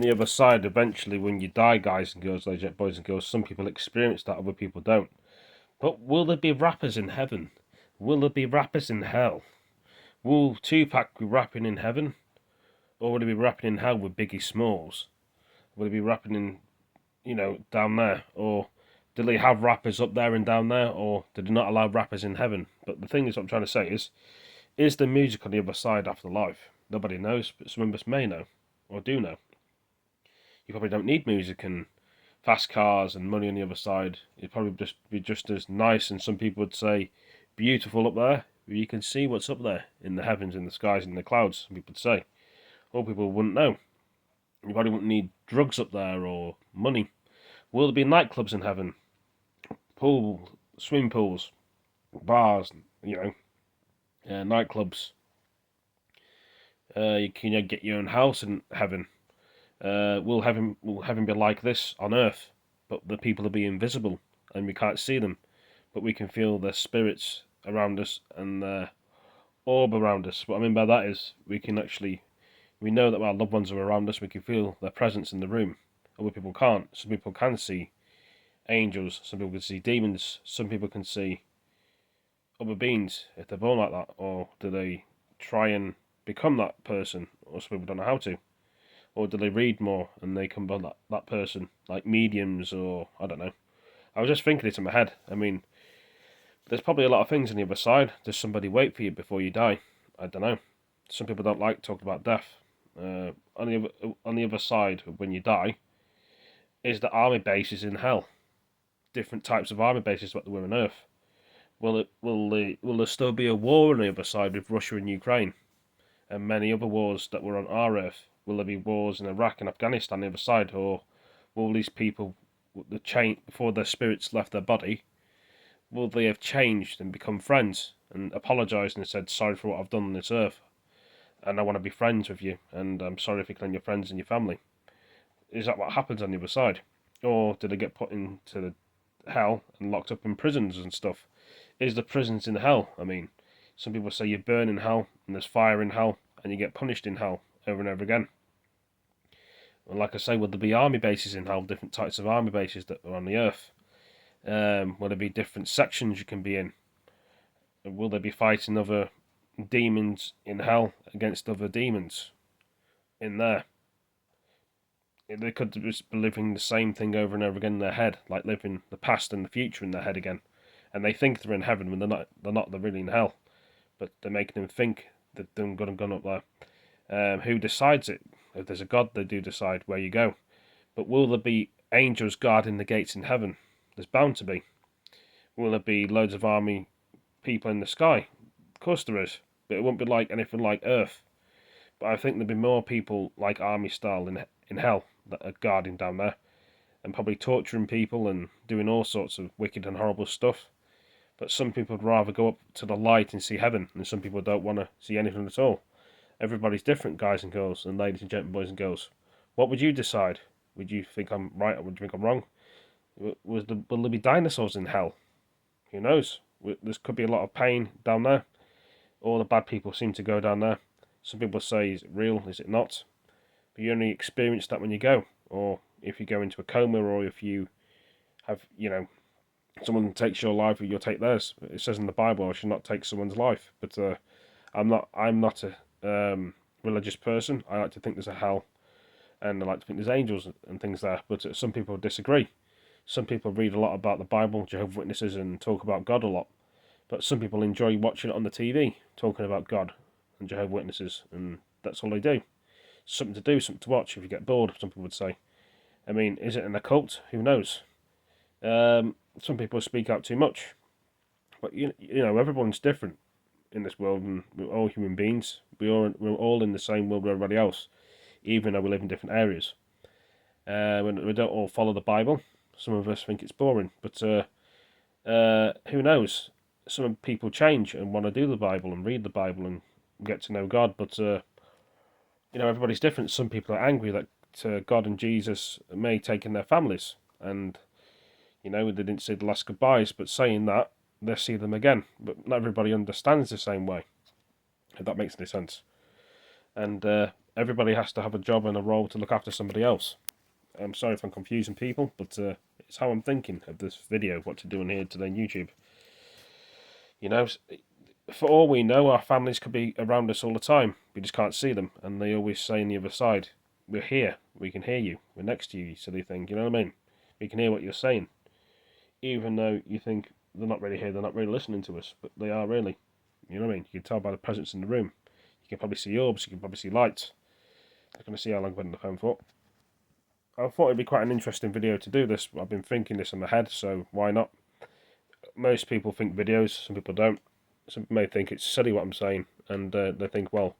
the other side, eventually, when you die, guys and girls, ladies and boys and girls, some people experience that, other people don't. But will there be rappers in heaven? Will there be rappers in hell? Will Tupac be rapping in heaven? Or will he be rapping in hell with Biggie Smalls? Will he be rapping in, down there? Or did they have rappers up there and down there? Or did they not allow rappers in heaven? But the thing is, what I'm trying to say is there music on the other side after life? Nobody knows, but some of us may know, or do know. You probably don't need music and fast cars and money on the other side. It'd probably just be just as nice, and some people would say beautiful up there. You can see what's up there in the heavens, in the skies, in the clouds, some people would say. All people wouldn't know. You probably wouldn't need drugs up there or money. Will there be nightclubs in heaven? Swimming pools, bars, nightclubs. You can get your own house in heaven. Will heaven be like this on earth? But the people will be invisible and we can't see them, but we can feel their spirits around us and their orb around us. What I mean by that is we know that our loved ones are around us. We can feel their presence in the room. Other people can't. Some people can see angels. Some people can see demons. Some people can see other beings if they're born like that, or do they try and become that person? Or some people don't know how to. Or do they read more and they come by that person, like mediums, or I don't know. I was just thinking it in my head. I mean, there's probably a lot of things on the other side. Does somebody wait for you before you die? I don't know. Some people don't like talking about death. On the other side, when you die, is the army bases in hell. Different types of army bases what there were on Earth. Will there still be a war on the other side with Russia and Ukraine, and many other wars that were on our Earth? Will there be wars in Iraq and Afghanistan on the other side, or will these people, before their spirits left their body, will they have changed and become friends and apologised and said, sorry for what I've done on this earth, and I want to be friends with you, and I'm sorry if you kill your friends and your family? Is that what happens on the other side? Or do they get put into the hell and locked up in prisons and stuff? Is the prisons in hell? I mean, some people say you burn in hell and there's fire in hell and you get punished in hell over and over again. And like I say, will there be army bases in hell, different types of army bases that are on the earth? Will there be different sections you can be in? Will they be fighting other demons in hell against other demons in there? They could just be living the same thing over and over again in their head, like living the past and the future in their head again. And they think they're in heaven when they're not. They're really in hell, but they're making them think that they're going to go up there. Who decides it? If there's a God, they do decide where you go. But will there be angels guarding the gates in heaven? There's bound to be. Will there be loads of army people in the sky? Of course there is, but it won't be like anything like Earth. But I think there'll be more people like army style in hell that are guarding down there, and probably torturing people and doing all sorts of wicked and horrible stuff. But some people would rather go up to the light and see heaven, and some people don't want to see anything at all. Everybody's different, guys and girls, and ladies and gentlemen, boys and girls. What would you decide? Would you think I'm right, or would you think I'm wrong? Will there be dinosaurs in hell? Who knows? There could be a lot of pain down there. All the bad people seem to go down there. Some people say, is it real? Is it not? But you only experience that when you go. Or if you go into a coma, or if you have, someone takes your life, or you'll take theirs. It says in the Bible, I should not take someone's life. But I'm not a religious person. I like to think there's a hell, and I like to think there's angels and things there. But some people disagree. Some people read a lot about the Bible, Jehovah's Witnesses, and talk about God a lot. But some people enjoy watching it on the TV, talking about God and Jehovah's Witnesses, and that's all they do. Something to do, something to watch if you get bored, some people would say. I mean, is it an occult? Who knows? Some people speak out too much. But, everyone's different in this world, and we're all human beings. We're all in the same world with everybody else, even though we live in different areas. We don't all follow the Bible. Some of us think it's boring, but who knows? Some people change and want to do the Bible and read the Bible and get to know God, but everybody's different. Some people are angry that God and Jesus may take in their families, and they didn't say the last goodbyes, but saying that, they'll see them again. But not everybody understands the same way, if that makes any sense. And Everybody has to have a job and a role to look after somebody else. I'm sorry if I'm confusing people, but it's how I'm thinking of this video, what to do in here today on YouTube. You know, for all we know, our families could be around us all the time. We just can't see them, and they always say on the other side, "We're here. We can hear you. We're next to you." You silly thing. You know what I mean? We can hear what you're saying, even though you think they're not really here. They're not really listening to us, but they are really. You know what I mean? You can tell by the presence in the room. You can probably see orbs. You can probably see lights. I'm going to see how long I've been on the phone for. I thought it'd be quite an interesting video to do this. I've been thinking this in my head, so why not? Most people think videos, some people don't. Some may think it's silly what I'm saying, and they think, well,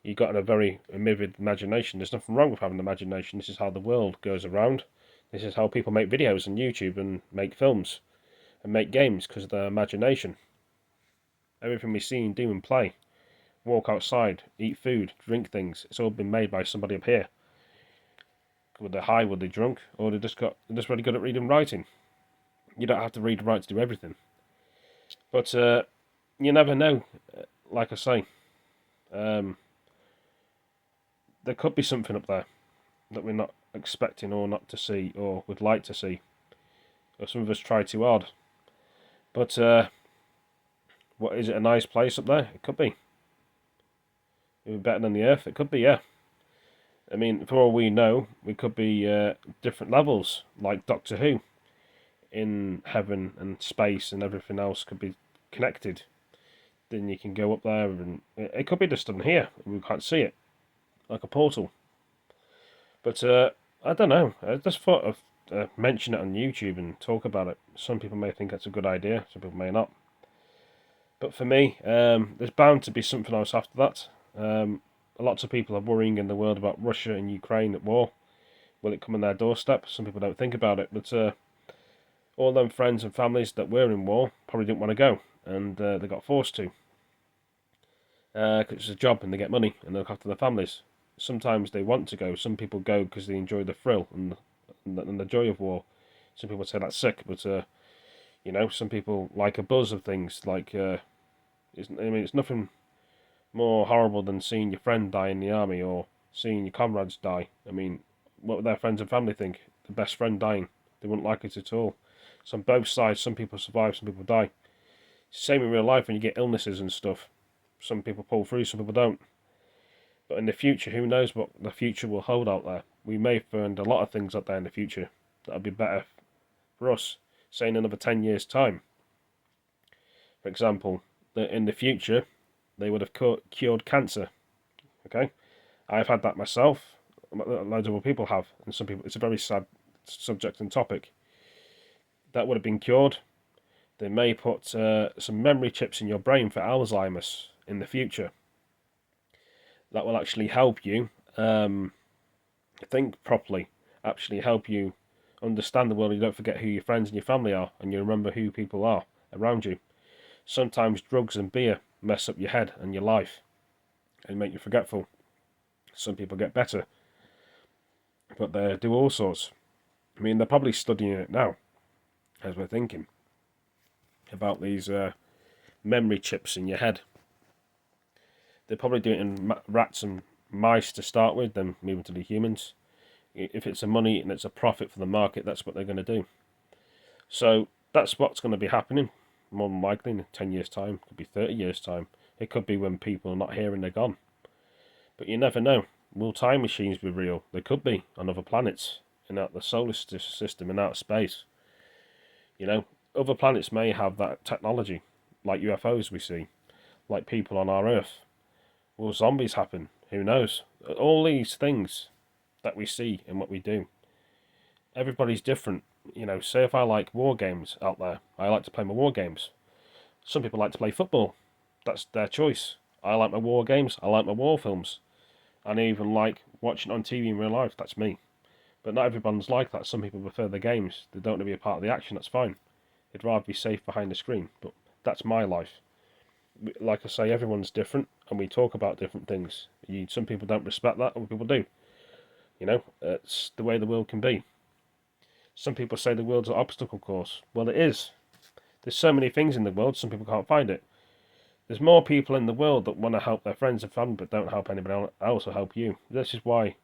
you've got a very vivid imagination. There's nothing wrong with having an imagination. This is how the world goes around. This is how people make videos on YouTube and make films and make games, because of their imagination. Everything we see and do and play, walk outside, eat food, drink things, it's all been made by somebody up here. Were they high, were they drunk, or they're just really good at reading and writing. You don't have to read and write to do everything. But you never know. Like I say, there could be something up there that we're not expecting or not to see or would like to see. Or some of us try too hard. But what is it, a nice place up there? It could be. Even better than the Earth? It could be, yeah. I mean, for all we know, we could be different levels, like Doctor Who. In heaven and space and everything else could be connected. Then you can go up there, and it could be just on here. We can't see it, like a portal. But I don't know. I just thought of mention it on YouTube and talk about it. Some people may think that's a good idea. Some people may not. But for me, there's bound to be something else after that. Lots of people are worrying in the world about Russia and Ukraine at war. Will it come on their doorstep? Some people don't think about it, but all them friends and families that were in war probably didn't want to go, and they got forced to. Because it's a job and they get money and they look after their families. Sometimes they want to go. Some people go because they enjoy the thrill and the joy of war. Some people say that's sick, but you know, some people like a buzz of things. Like, it's nothing more horrible than seeing your friend die in the army or seeing your comrades die. I mean, what would their friends and family think? The best friend dying. They wouldn't like it at all. So on both sides, some people survive, some people die. Same in real life when you get illnesses and stuff. Some people pull through, some people don't. But in the future, who knows what the future will hold out there. We may find a lot of things out there in the future that'll be better for us, say in another 10 years' time. For example, in the future, they would have cured cancer. Okay? I've had that myself. Loads of other people have. And some people, it's a very sad subject and topic. That would have been cured. They may put some memory chips in your brain for Alzheimer's in the future. That will actually help you think properly, actually help you understand the world. You don't forget who your friends and your family are, and you remember who people are around you. Sometimes drugs and beer mess up your head and your life and make you forgetful. Some people get better, but they do all sorts. I mean, they're probably studying it now, as we're thinking about these memory chips in your head. They probably do it in rats and mice to start with, then move into the humans. If it's a money and it's a profit for the market, that's what they're going to do. So that's what's going to be happening, more than likely in 10 years' time. It could be 30 years' time. It could be when people are not here and they're gone. But you never know. Will time machines be real? They could be on other planets, in the solar system, in outer space. You know, other planets may have that technology, like UFOs we see, like people on our Earth. Will zombies happen? Who knows? All these things that we see and what we do. Everybody's different. You know, say if I like war games out there, I like to play my war games. Some people like to play football. That's their choice. I like my war games. I like my war films. And I even like watching it on TV in real life. That's me. But not everyone's like that. Some people prefer the games. They don't want to be a part of the action. That's fine. They'd rather be safe behind the screen. But that's my life. Like I say, everyone's different, and we talk about different things. Some people don't respect that, other people do. You know, it's the way the world can be. Some people say the world's an obstacle course. Well, it is. There's so many things in the world, some people can't find it. There's more people in the world that want to help their friends and family but don't help anybody else or help you. This is why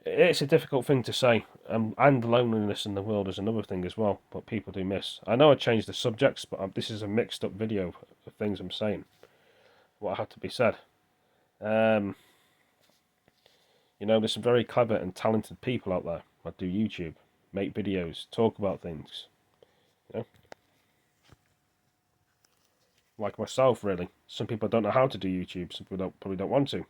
it's a difficult thing to say. And loneliness in the world is another thing as well, but people do miss. I know I changed the subjects, but this is a mixed up video of things I'm saying. What had to be said. Um, there's some very clever and talented people out there that do YouTube, make videos, talk about things. You know, like myself, really. Some people don't know how to do YouTube. Some people probably don't want to.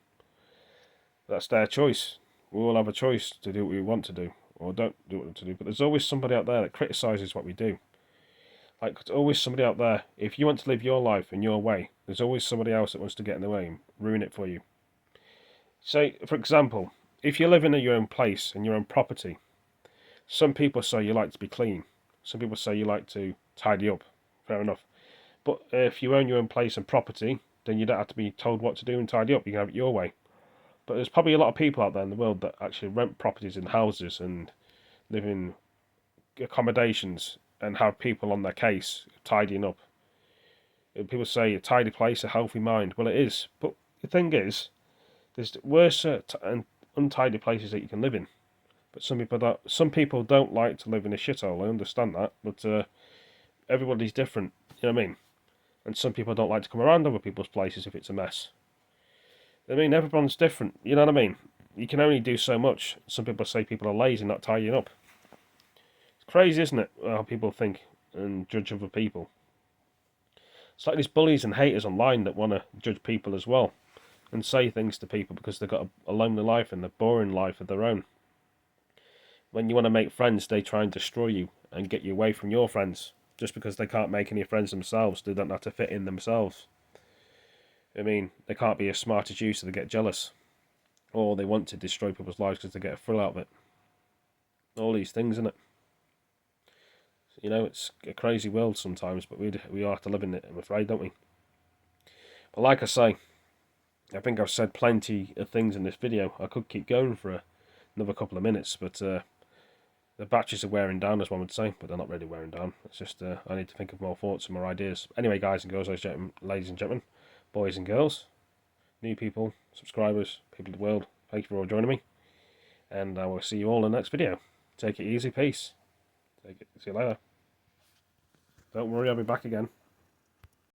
That's their choice. We all have a choice to do what we want to do, or don't do what we want to do. But there's always somebody out there that criticises what we do. Like, there's always somebody out there. If you want to live your life in your way, there's always somebody else that wants to get in the way and ruin it for you. Say, for example, if you live in your own place and your own property, some people say you like to be clean. Some people say you like to tidy up. Fair enough. But if you own your own place and property, then you don't have to be told what to do and tidy up. You can have it your way. But there's probably a lot of people out there in the world that actually rent properties and houses and live in accommodations and have people on their case tidying up. People say a tidy place, a healthy mind. Well, it is. But the thing is, there's worse and untidy places that you can live in. But some people don't like to live in a shithole. I understand that, but everybody's different. You know what I mean? And some people don't like to come around other people's places if it's a mess. I mean, everyone's different. You know what I mean? You can only do so much. Some people say people are lazy, not tidying up. It's crazy, isn't it? How people think and judge other people. It's like these bullies and haters online that want to judge people as well and say things to people because they've got a lonely life and a boring life of their own. When you want to make friends, they try and destroy you and get you away from your friends just because they can't make any friends themselves. They don't have to fit in themselves. I mean, they can't be as smart as you, so they get jealous. Or they want to destroy people's lives because they get a thrill out of it. All these things, isn't it? It's a crazy world sometimes, but we have to live in it, I'm afraid, don't we? But like I say, I think I've said plenty of things in this video. I could keep going for another couple of minutes, but the batteries are wearing down, as one would say, but they're not really wearing down. It's just I need to think of more thoughts and more ideas. Anyway, guys and girls, ladies and gentlemen, boys and girls, new people, subscribers, people of the world, thank you for all joining me, and I will see you all in the next video. Take it easy, peace. See you later. Don't worry, I'll be back again.